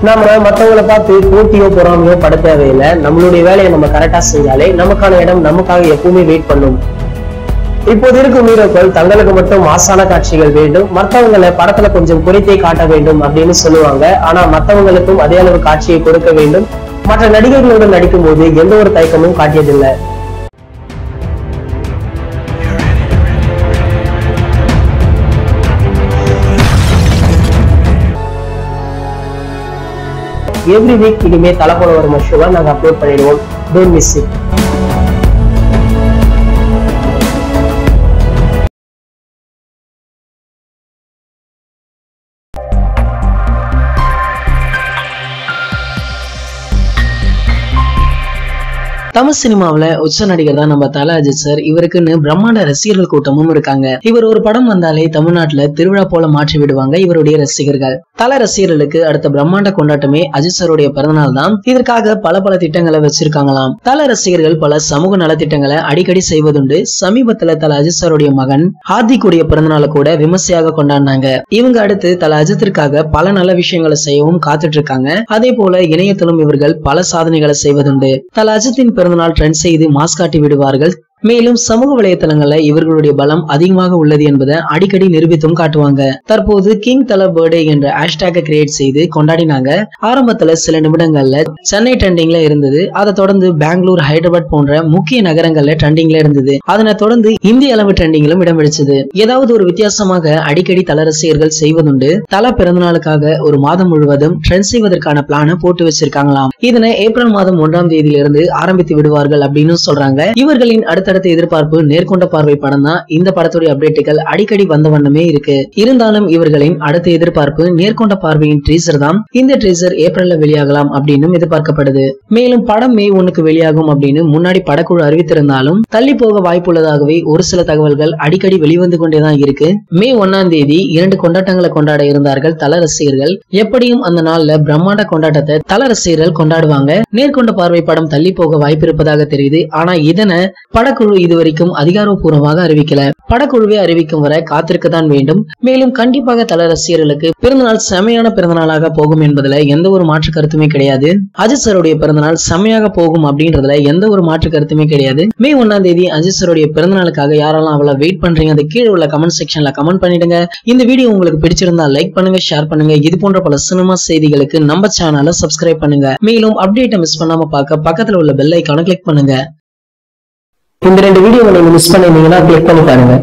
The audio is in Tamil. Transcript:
நாம மத்தவங்களை பார்த்து போட்டியோ பொறாமையோ பட தேவையில்லை. நம்மளுடைய வேலையை நம்ம கரெக்டா செஞ்சாலே நமக்கான இடம் நமக்காக எப்பவுமே வெயிட் பண்ணும். இப்போது இருக்கும் ஹீரோக்கள் தங்களுக்கு மட்டும் மாசான காட்சிகள் வேண்டும், மற்றவங்களை படத்துல கொஞ்சம் குறைத்தே காட்ட வேண்டும் அப்படின்னு சொல்லுவாங்க. ஆனா மற்றவங்களுக்கும் அதே அளவு காட்சியை கொடுக்க வேண்டும். மற்ற நடிகர்களுடன் நடிக்கும் போது எந்த ஒரு தயக்கமும் காட்டியதில்லை. எவ்ரி வீக் இனிமே தலை போல வரும் ஷோவை நாங்க அப்லோட் பண்ணிடுவோம். Don't miss it. தமிழ் சினிமாவில உச்ச நடிகர் தான் நம்ம தல அஜித் சார். இவருக்குன்னு பிரம்மாண்ட ரசிகர்கள் கூட்டமும் இருக்காங்க. இவர் ஒரு படம் வந்தாலே தமிழ்நாட்டுல திருவிழா போல மாற்றி விடுவாங்க இவருடைய ரசிகர்கள். தல ரசிகர்களுக்கு அடுத்த பிரம்மாண்ட கொண்டாட்டமே அஜித் சாருடைய பிறந்தநாள் தான். இதற்காக பல திட்டங்களை வச்சிருக்காங்களாம். தல ரசிகர்கள் பல சமூக நலத்திட்டங்களை அடிக்கடி செய்வதுண்டு. சமீபத்துல தல அஜித் சாருடைய மகன் ஹார்திக்குடைய பிறந்தநாளை கூட விமர்சையாக கொண்டாடினாங்க. இவங்க அடுத்து தல அஜித்திற்காக பல நல்ல விஷயங்களை செய்யவும் காத்துட்டு இருக்காங்க. அதே போல இணையத்திலும் இவர்கள் பல சாதனைகளை செய்வதுண்டு. தல அஜித்தின் பிறந்தநாள் ட்ரெண்ட் செய்து மாஸ் காட்டி விடுவார்கள். மேலும் சமூக வலைதளங்கள்ல இவர்களுடைய பலம் அதிகமாக உள்ளது என்பதை அடிக்கடி நிரூபித்தும் காட்டுவாங்க. தற்போது கிங் தல பர்த்டே என்ற ஹேஷ்டேக்கை கிரியேட் செய்து கொண்டாடினாங்க. ஆரம்பத்துல சில நிமிடங்கள்ல சென்னை ட்ரெண்டிங்ல இருந்தது. அதை தொடர்ந்து பெங்களூர், ஹைதராபாத் போன்ற முக்கிய நகரங்கள்ல ட்ரெண்டிங்ல இருந்தது. அதனை தொடர்ந்து இந்திய அளவு ட்ரெண்டிங்கிலும் இடம் பிடிச்சது. ஏதாவது ஒரு வித்தியாசமாக அடிக்கடி தல ரசிகர்கள் செய்வதுண்டு. தல பிறந்தநாளுக்காக ஒரு மாதம் முழுவதும் ட்ரெண்ட் செய்வதற்கான பிளான போட்டு வச்சிருக்காங்களாம். இதனை ஏப்ரல் மாதம் 1ஆம் தேதியிலிருந்து ஆரம்பித்து விடுவார்கள் அப்படின்னு சொல்றாங்க. இவர்களின் அடுத்த எதிர்பார்ப்பு நேர்கொண்ட பார்வை படம் தான். இந்த படத்துடைய அப்டேட்டுகள் அடிக்கடி வந்த வண்ணமே இருக்கு. இருந்தாலும் இவர்களின் அடுத்த எதிர்பார்ப்பு நேர்கொண்ட பார்வையின் ட்ரீசர் தான். இந்த ட்ரீசர் ஏப்ரல்ல வெளியாகலாம் அப்படின்னு எதிர்பார்க்கப்படுது. மேலும் படம் மே 1க்கு வெளியாகும் அப்படின்னு முன்னாடி படக்குழு அறிவித்திருந்தாலும் தள்ளி போக வாய்ப்புள்ளதாகவே ஒரு சில தகவல்கள் அடிக்கடி வெளிவந்து கொண்டேதான் இருக்கு. மே 1ஆம் தேதி 2 கொண்டாட்டங்களை கொண்டாட இருந்தார்கள் தல ரசிகர்கள். எப்படியும் அந்த நாள்ல பிரம்மாண்ட கொண்டாட்டத்தை தல ரசிகர்கள் கொண்டாடுவாங்க. நேர்கொண்ட பார்வை படம் தள்ளி போக வாய்ப்பு இருப்பதாக தெரியுது. ஆனா இதனை படக்குழு இதுவரைக்கும் அதிகாரப்பூர்வமாக அறிவிக்கல. படக்குழுவே அறிவிக்கும் வரை காத்திருக்கத்தான் வேண்டும். மேலும் கண்டிப்பாக தல ரசிகர்களுக்கு பிறந்தநாள் செமையான பிறந்தநாளாக போகும் என்பதுல எந்த ஒரு மாற்று கருத்துமே கிடையாது. அஜித் சாருடைய பிறந்தநாள் செமையாக போகும் அப்படின்றதுல எந்த ஒரு மாற்று கருத்துமே கிடையாது. மே 1ஆம் தேதி அஜித் சாருடைய பிறந்தநாளுக்காக யாரெல்லாம் அவ்வளவு வெயிட் பண்றீங்க அது கீழே உள்ள கமெண்ட் செக்ஷன்ல கமெண்ட் பண்ணிடுங்க. இந்த வீடியோ உங்களுக்கு பிடிச்சிருந்தா லைக் பண்ணுங்க, ஷேர் பண்ணுங்க. இது போன்ற பல சினிமா செய்திகளுக்கு நம்ம சேனலை சப்ஸ்கிரைப் பண்ணுங்க. மேலும் அப்டேட்டை மிஸ் பண்ணாம பார்க்க பக்கத்துல உள்ள பெல் ஐகானை கிளிக் பண்ணுங்க. இந்த 2 வீடியோவை நீங்க மிஸ் பண்ணிருந்தீங்கன்னா கிளிக் பண்ணி பாருங்க.